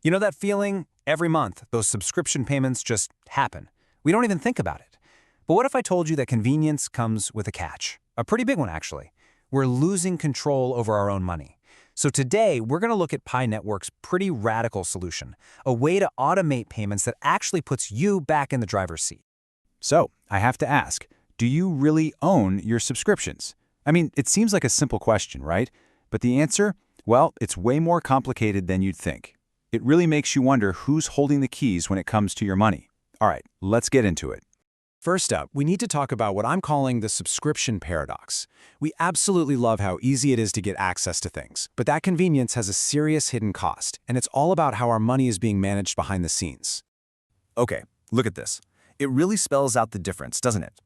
You know that feeling? Every month, those subscription payments just happen. We don't even think about it. But what if I told you that convenience comes with a catch? A pretty big one, actually. We're losing control over our own money. So today, we're going to look at Pi Network's pretty radical solution, a way to automate payments that actually puts you back in the driver's seat. So, I have to ask, do you really own your subscriptions? I mean, it seems like a simple question, right? But the answer? Well, it's way more complicated than you'd think. It really makes you wonder who's holding the keys when it comes to your money. All right, let's get into it. First up, we need to talk about what I'm calling the subscription paradox. We absolutely love how easy it is to get access to things, but that convenience has a serious hidden cost, and it's all about how our money is being managed behind the scenes. Okay, look at this. It really spells out the difference, doesn't it?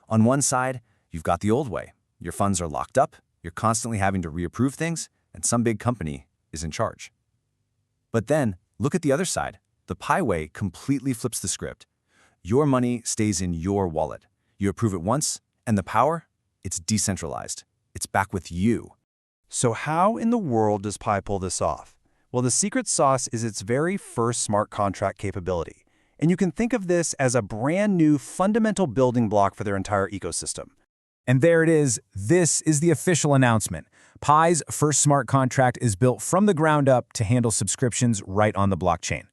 On one side, you've got the old way. Your funds are locked up, you're constantly having to reapprove things, and some big company is in charge. But then, look at the other side. The Pi way completely flips the script. Your money stays in your wallet. You approve it once, and the power? It's decentralized. It's back with you. So how in the world does Pi pull this off? Well, the secret sauce is its very first smart contract capability. And you can think of this as a brand new fundamental building block for their entire ecosystem. And there it is. This is the official announcement. Pi's first smart contract is built from the ground up to handle subscriptions right on the blockchain.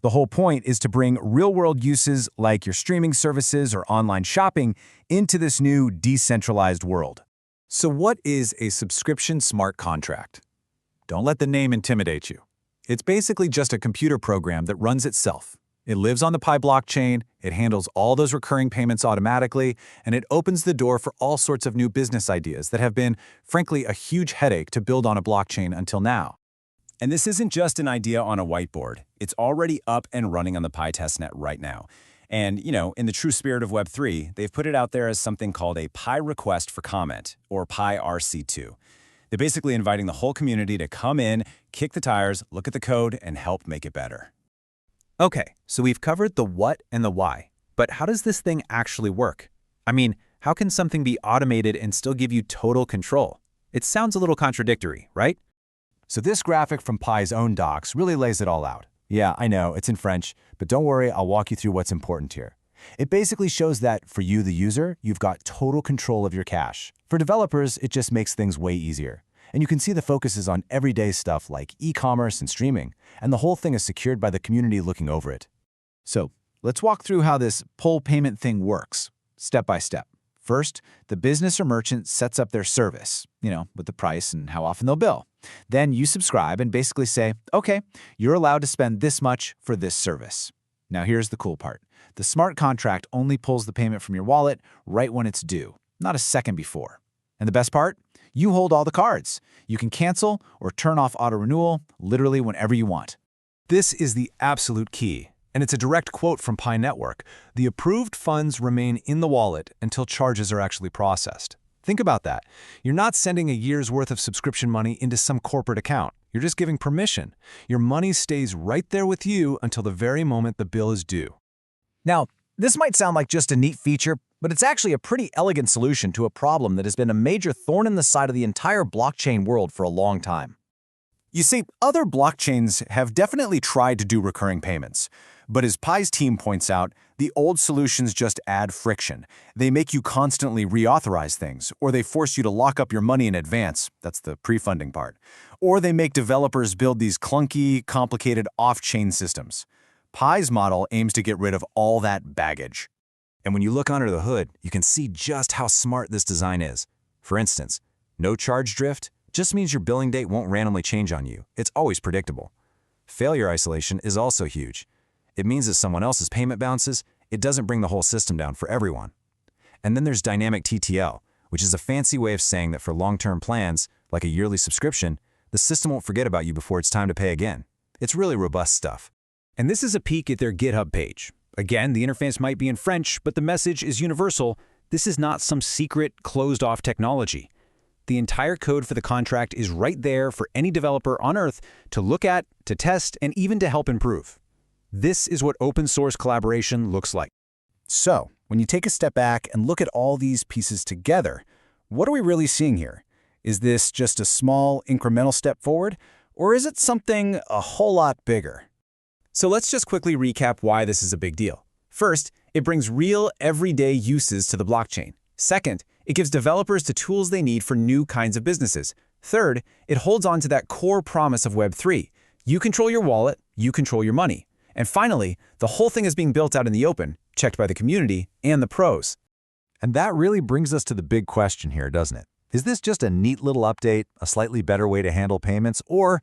The whole point is to bring real-world uses like your streaming services or online shopping into this new decentralized world. So what is a subscription smart contract? Don't let the name intimidate you. It's basically just a computer program that runs itself. It lives on the Pi blockchain, it handles all those recurring payments automatically, and it opens the door for all sorts of new business ideas that have been, frankly, a huge headache to build on a blockchain until now. And this isn't just an idea on a whiteboard. It's already up and running on the Pi testnet right now. And, in the true spirit of Web3, they've put it out there as something called a Pi request for comment, or Pi RC2. They're basically inviting the whole community to come in, kick the tires, look at the code, and help make it better. Okay, so we've covered the what and the why, but how does this thing actually work? I mean, how can something be automated and still give you total control? It sounds a little contradictory, right? So this graphic from Pi's own docs really lays it all out. Yeah, I know, it's in French, but don't worry, I'll walk you through what's important here. It basically shows that, for you, the user, you've got total control of your cash. For developers, it just makes things way easier. And you can see the focus is on everyday stuff like e-commerce and streaming, and the whole thing is secured by the community looking over it. So, let's walk through how this pull payment thing works, step by step. First, the business or merchant sets up their service, with the price and how often they'll bill. Then you subscribe and basically say, okay, you're allowed to spend this much for this service. Now here's the cool part. The smart contract only pulls the payment from your wallet right when it's due, not a second before. And the best part? You hold all the cards. You can cancel or turn off auto-renewal literally whenever you want. This is the absolute key, and it's a direct quote from Pi Network. The approved funds remain in the wallet until charges are actually processed. Think about that. You're not sending a year's worth of subscription money into some corporate account. You're just giving permission. Your money stays right there with you until the very moment the bill is due. Now, this might sound like just a neat feature, but it's actually a pretty elegant solution to a problem that has been a major thorn in the side of the entire blockchain world for a long time. You see, other blockchains have definitely tried to do recurring payments. But as Pi's team points out, the old solutions just add friction. They make you constantly reauthorize things, or they force you to lock up your money in advance. That's the pre-funding part. Or they make developers build these clunky, complicated off-chain systems. Pi's model aims to get rid of all that baggage. And when you look under the hood, you can see just how smart this design is. For instance, no charge drift just means your billing date won't randomly change on you. It's always predictable. Failure isolation is also huge. It means that someone else's payment bounces, it doesn't bring the whole system down for everyone. And then there's dynamic TTL, which is a fancy way of saying that for long-term plans, like a yearly subscription, the system won't forget about you before it's time to pay again. It's really robust stuff. And this is a peek at their GitHub page. Again, the interface might be in French, but the message is universal. This is not some secret, closed-off technology. The entire code for the contract is right there for any developer on Earth to look at, to test, and even to help improve. This is what open source collaboration looks like. So, when you take a step back and look at all these pieces together, what are we really seeing here? Is this just a small, incremental step forward, or is it something a whole lot bigger? So let's just quickly recap why this is a big deal. First, it brings real, everyday uses to the blockchain. Second, it gives developers the tools they need for new kinds of businesses. Third, it holds on to that core promise of Web3. You control your wallet, you control your money. And finally, the whole thing is being built out in the open, checked by the community and the pros. And that really brings us to the big question here, doesn't it? Is this just a neat little update, a slightly better way to handle payments, or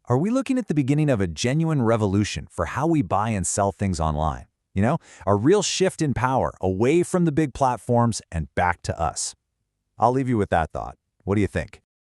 are we looking at the beginning of a genuine revolution for how we buy and sell things online? You know, a real shift in power away from the big platforms and back to us. I'll leave you with that thought. What do you think?